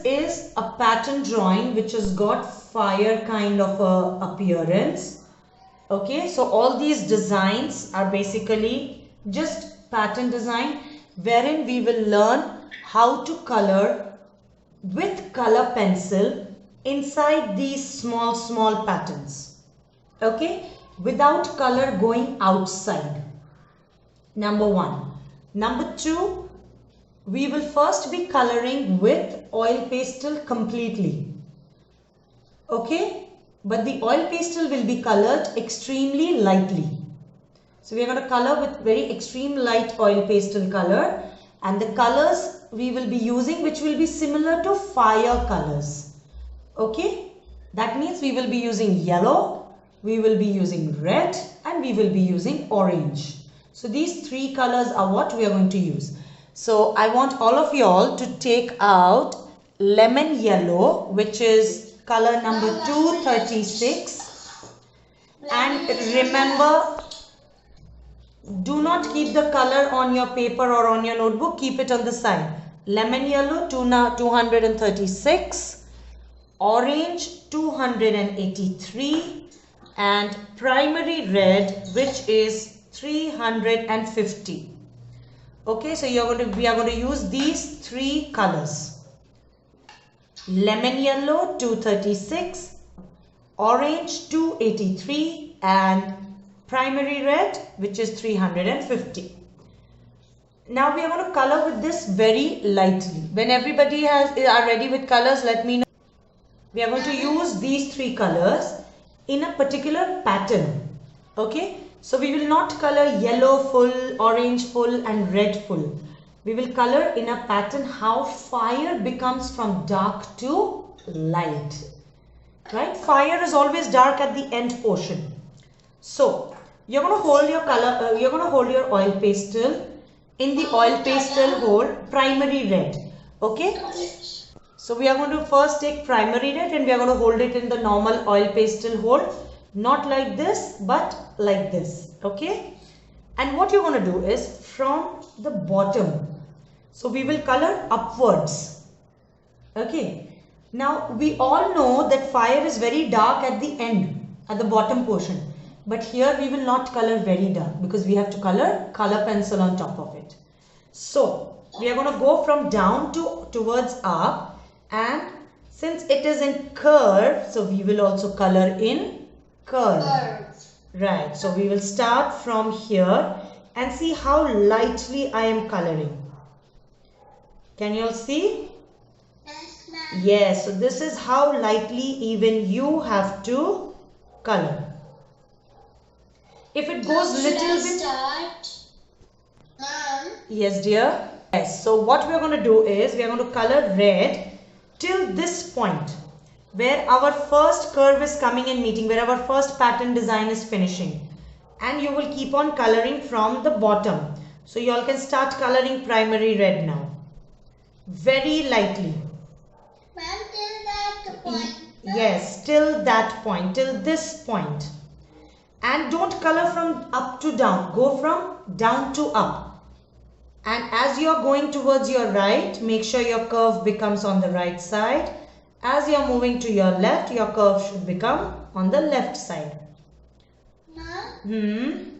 is a pattern drawing which has got fire kind of a appearance. Okay, so all these designs are basically just pattern design wherein we will learn how to color with color pencil inside these small patterns. Okay, without color going outside. Number one. Number two, we will first be coloring with oil pastel completely. Okay, but the oil pastel will be colored extremely lightly. So we are going to color with very extreme light oil pastel color, and the colors we will be using which will be similar to fire colors. Okay, that means we will be using yellow, we will be using red, and we will be using orange. So these three colors are what we are going to use. So I want all of you all to take out lemon yellow, which is color number 236. And remember, do not keep the color on your paper or on your notebook. Keep it on the side. Lemon yellow 236, orange 283, and primary red, which is 350. Okay, so we are going to use these three colors. Lemon yellow 236, orange 283, and primary red, which is 350. Now we are going to color with this very lightly. When everybody are ready with colors, let me know. We are going to use these three colors in a particular pattern. Okay, so we will not color yellow full, orange full, and red full. We will color in a pattern how fire becomes from dark to light. Right? Fire is always dark at the end portion. So you're going to hold your color. You're going to hold your oil pastel. In the oil pastel, hold primary red. Okay. So we are going to first take primary red and we are going to hold it in the normal oil pastel hold. Not like this, but like this. Okay. And what you're going to do is from the bottom. So we will color upwards. Okay. Now we all know that fire is very dark at the end, at the bottom portion. But here we will not color very dark because we have to color pencil on top of it. So we are going to go from down towards up, and since it is in curve, so we will also color in curve. Right. So we will start from here and see how lightly I am coloring. Can you all see? Yes. So this is how lightly even you have to color. If it goes little bit. Yes, dear. Yes. So what we are going to do is we are going to color red till this point where our first curve is coming and meeting, where our first pattern design is finishing. And you will keep on coloring from the bottom. So you all can start coloring primary red now. Very lightly. Ma'am, till that point. Yes, till that point, till this point. And don't color from up to down. Go from down to up. And as you are going towards your right, make sure your curve becomes on the right side. As you are moving to your left, your curve should become on the left side. Ma'am?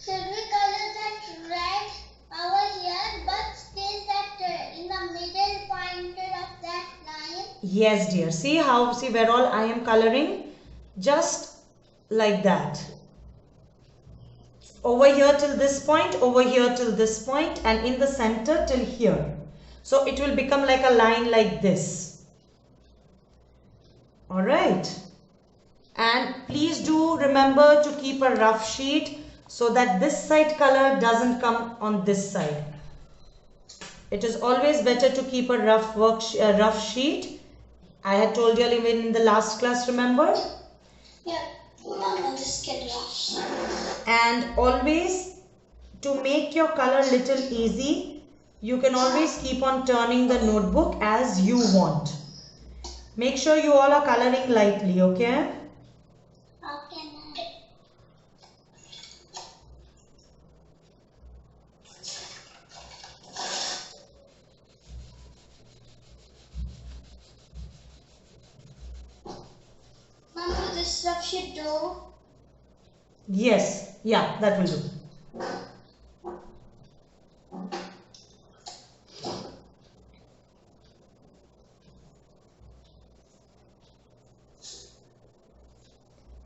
Should we color that red over here, but still that in the middle pointer of that line? Yes, dear. See where all I am coloring? Just like that. Over here till this point, over here till this point, and in the center till here. So it will become like a line like this. Alright. And please do remember to keep a rough sheet so that this side color doesn't come on this side. It is always better to keep a rough sheet. I had told you even in the last class, remember? Yeah. I'll just get rough. And always, to make your color little easy, you can always keep on turning the notebook as you want. Make sure you all are coloring lightly, okay? Okay, ma'am. this rough sheet do? Yes, yeah, that will do.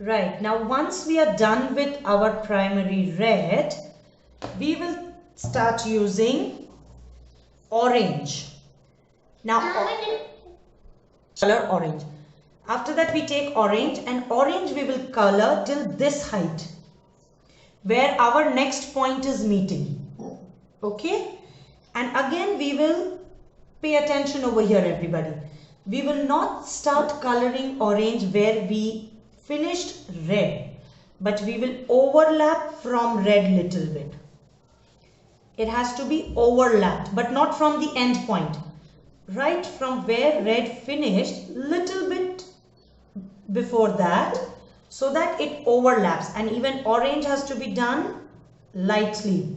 Right, now once we are done with our primary red, we will start using orange. Now, color orange. After that we take orange, and orange we will color till this height, where our next point is meeting. Okay? And again we will pay attention over here, everybody. We will not start coloring orange where we finished red, but we will overlap from red little bit. It has to be overlapped, but not from the end point. Right from where red finished, little bit before that, so that it overlaps, and even orange has to be done lightly.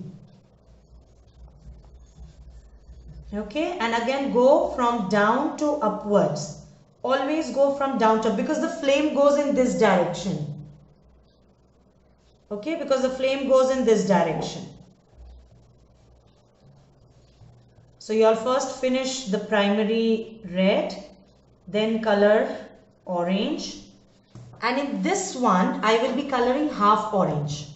Okay, and again go from down to upwards. Always go from down to, because the flame goes in this direction. Okay, because the flame goes in this direction. So you'll first finish the primary red, then color orange, and in this one I will be coloring half orange.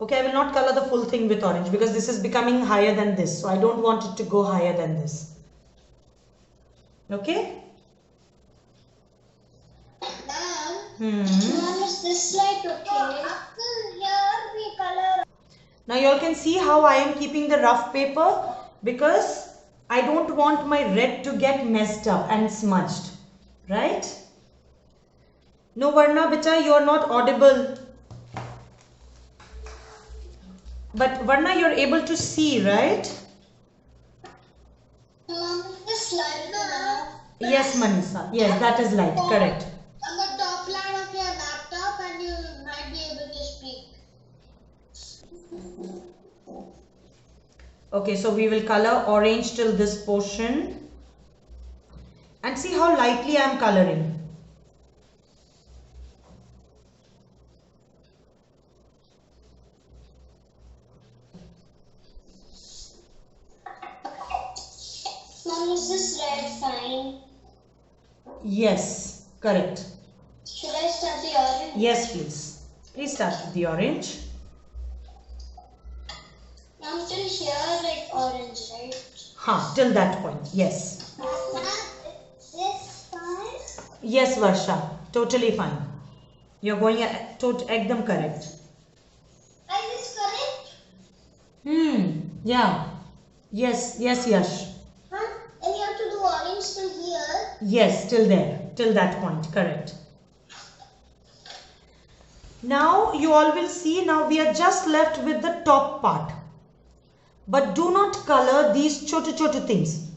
Okay, I will not color the full thing with orange because this is becoming higher than this, so I don't want it to go higher than this. Okay? Ma'am, is this light okay? Here we color. Now you all can see how I am keeping the rough paper, because I don't want my red to get messed up and smudged, right? No, Varna, beta, you are not audible. But Varna, you're able to see, right? This light enough. Yes, Manisa. Yes, that is light. Correct. On the top line of your laptop, and you might be able to speak. Okay, so we will color orange till this portion. And see how lightly I am coloring. Mom, is this red fine? Yes, correct. Should I start the orange? Yes, please. Please start with the orange. I'm till here like orange, right? Till that point. Yes. Is this fine? Yes, Varsha. Totally fine. You're going ekdam correct. Is this correct? Yeah. Yes, Yash. Huh? And you have to do orange till here. Yes, till there. Till that point. Correct. Now you all will see, now we are just left with the top part. But do not color these chotu things.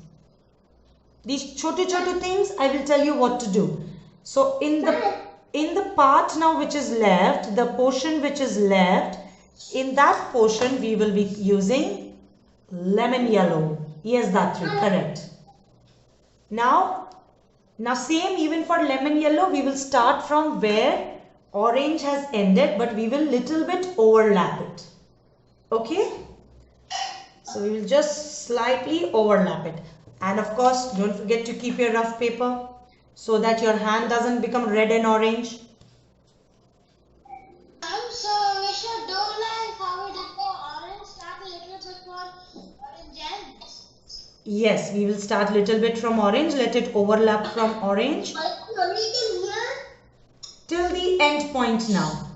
These chotu things, I will tell you what to do. So in the part now which is left, the portion which is left, in that portion we will be using lemon yellow. Yes, that's right, correct. Now same even for lemon yellow, we will start from where orange has ended, but we will little bit overlap it. Okay? So we will just slightly overlap it. And of course, don't forget to keep your rough paper so that your hand doesn't become red and orange. So we should do like how we did for orange, start a little bit more orange ends. Yes, we will start little bit from orange, let it overlap from orange Only till here? till the end point now.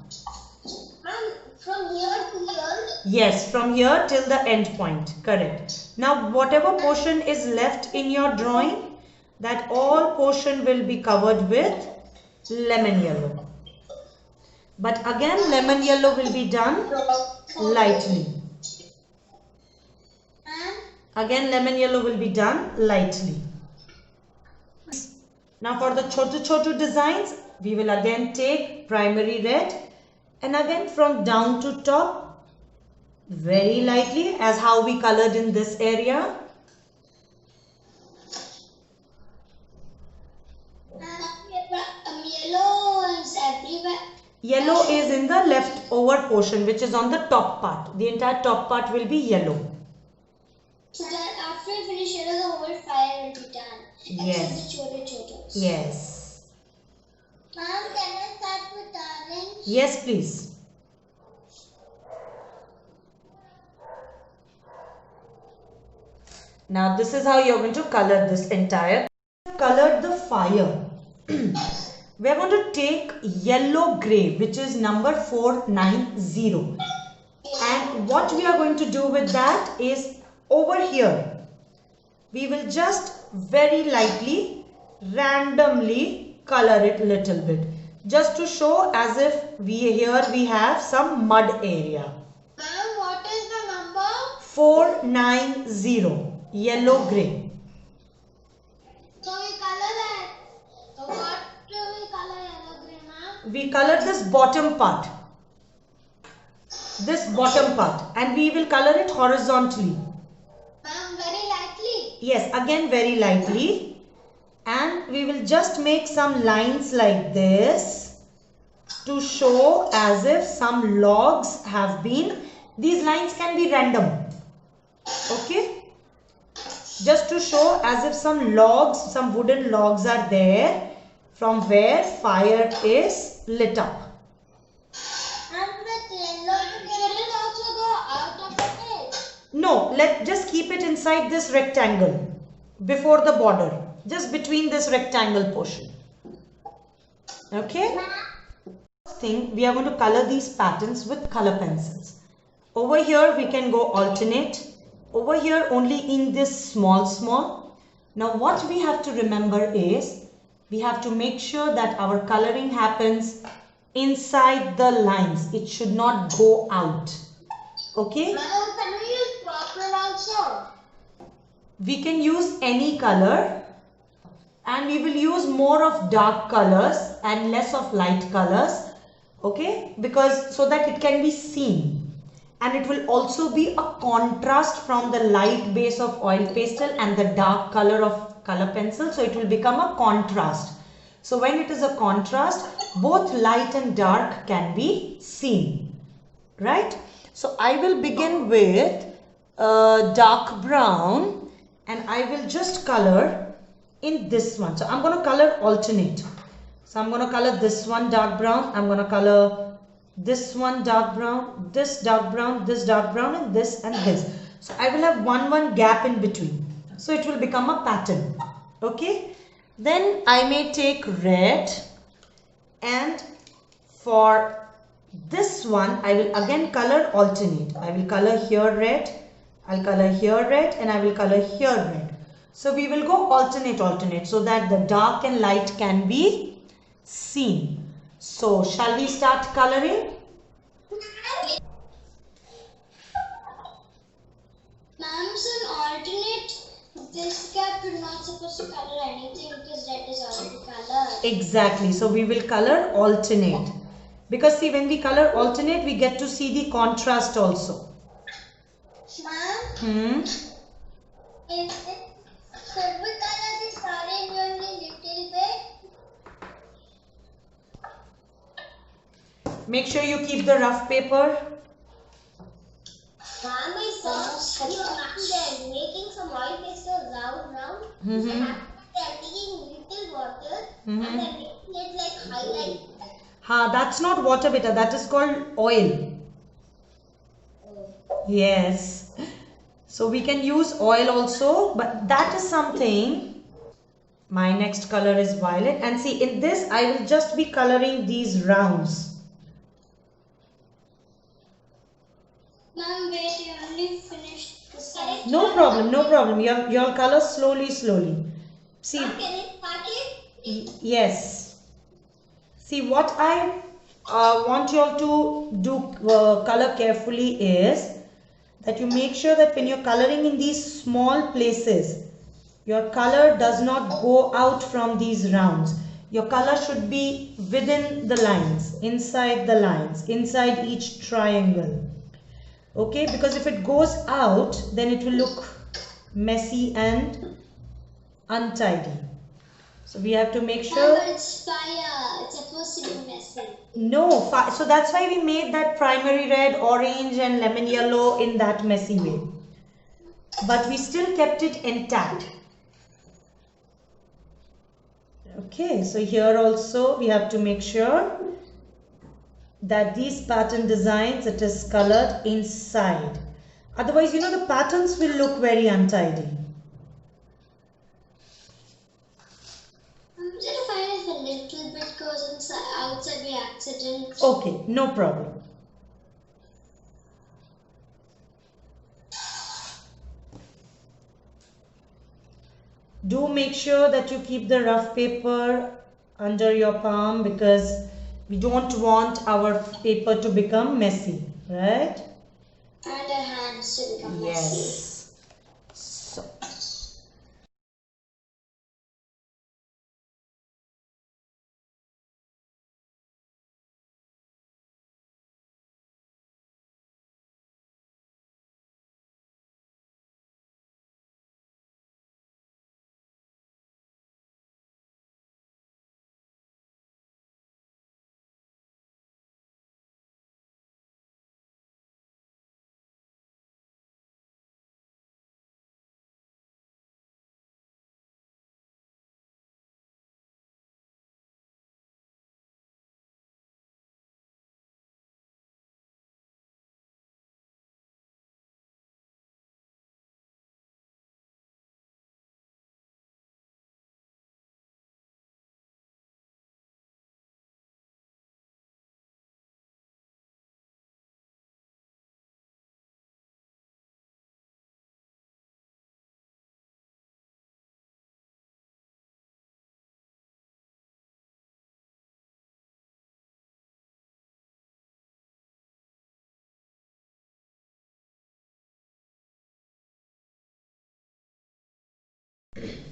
And from here to here? Yes, from here till the end point, correct. Now whatever portion is left in your drawing, that all portion will be covered with lemon yellow. But again, lemon yellow will be done lightly. Again, lemon yellow will be done lightly. Now for the chotu designs, we will again take primary red and again from down to top, very lightly as how we colored in this area. Yellow is everywhere. Yellow is in the leftover portion, which is on the top part. The entire top part will be yellow. So that after we finish yellow, the whole fire will be done. Yes. Except the chotos. Yes. Ma'am, can I start with orange? Yes, please. Now this is how you're going to color this entire. Colored the fire. We are going to take yellow gray, which is number 490. And what we are going to do with that is over here, we will just very lightly, randomly color it little bit. Just to show as if we have some mud area. Ma'am, what is the number? 490. Yellow gray. So we color that. So what do we color yellow green, ma'am? We color this bottom part. This bottom part. And we will color it horizontally. Ma'am, very lightly. Yes, again very lightly. And we will just make some lines like this to show as if some logs have been. These lines can be random. Okay? Just to show as if some logs, some wooden logs are there from where fire is lit up. And the yellow should it also go out of the page? No, just keep it inside this rectangle before the border, just between this rectangle portion. Okay? First thing, we are going to color these patterns with color pencils. Over here we can go alternate. Over here only in this small. Now what we have to remember is we have to make sure that our coloring happens inside the lines. It should not go out. Okay? Ma'am, can we use purple also? We can use any color and we will use more of dark colors and less of light colors. Okay? Because so that it can be seen. And it will also be a contrast from the light base of oil pastel and the dark color of color pencil. So it will become a contrast. So when it is a contrast, both light and dark can be seen. Right? So I will begin with dark brown and I will just color in this one. So I'm going to color alternate. So I'm going to color this one dark brown. I'm going to color this one dark brown, this dark brown, this dark brown, and this and this. So I will have one gap in between. So it will become a pattern. Okay. Then I may take red, and for this one I will again color alternate. I will color here red, I'll color here red, and I will color here red. So we will go alternate so that the dark and light can be seen. So, shall we start coloring? Ma'am, so in alternate, this gap we're not supposed to color anything because red is already colored. Exactly. So, we will color alternate. Because see, when we color alternate, we get to see the contrast also. Ma'am, should we color this orange only little bit? Make sure you keep the rough paper. Ma'am, I saw they're making some oil pastel round. And they're taking little water and they're making it like highlight. That's not water, beta. That is called oil. Yes. So we can use oil also, but that is something. My next color is violet. And see, in this, I will just be coloring these rounds. Ma'am, wait, you only finished the side. No problem. You'll color slowly. See. Ma'am, can I start it? Yes. See, what I want you all to do color carefully is that you make sure that when you're coloring in these small places, your color does not go out from these rounds. Your color should be within the lines, inside each triangle. Okay, because if it goes out, then it will look messy and untidy. So we have to make Ma'am, sure. but it's fire. It's supposed to be messy. No, so that's why we made that primary red, orange and lemon yellow in that messy way. But we still kept it intact. Okay, so here also we have to make sure that these pattern designs, it is colored inside. Otherwise, you know, the patterns will look very untidy. I'm just fine if a little bit goes inside, outside by accident. Okay, no problem. Do make sure that you keep the rough paper under your palm because we don't want our paper to become messy, right? And our hands to become messy. Yes. So.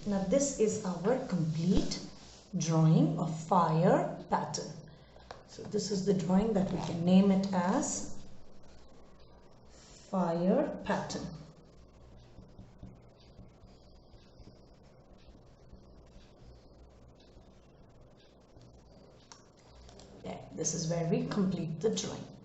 Now this is our complete drawing of fire pattern. So this is the drawing that we can name it as fire pattern. Yeah, this is where we complete the drawing.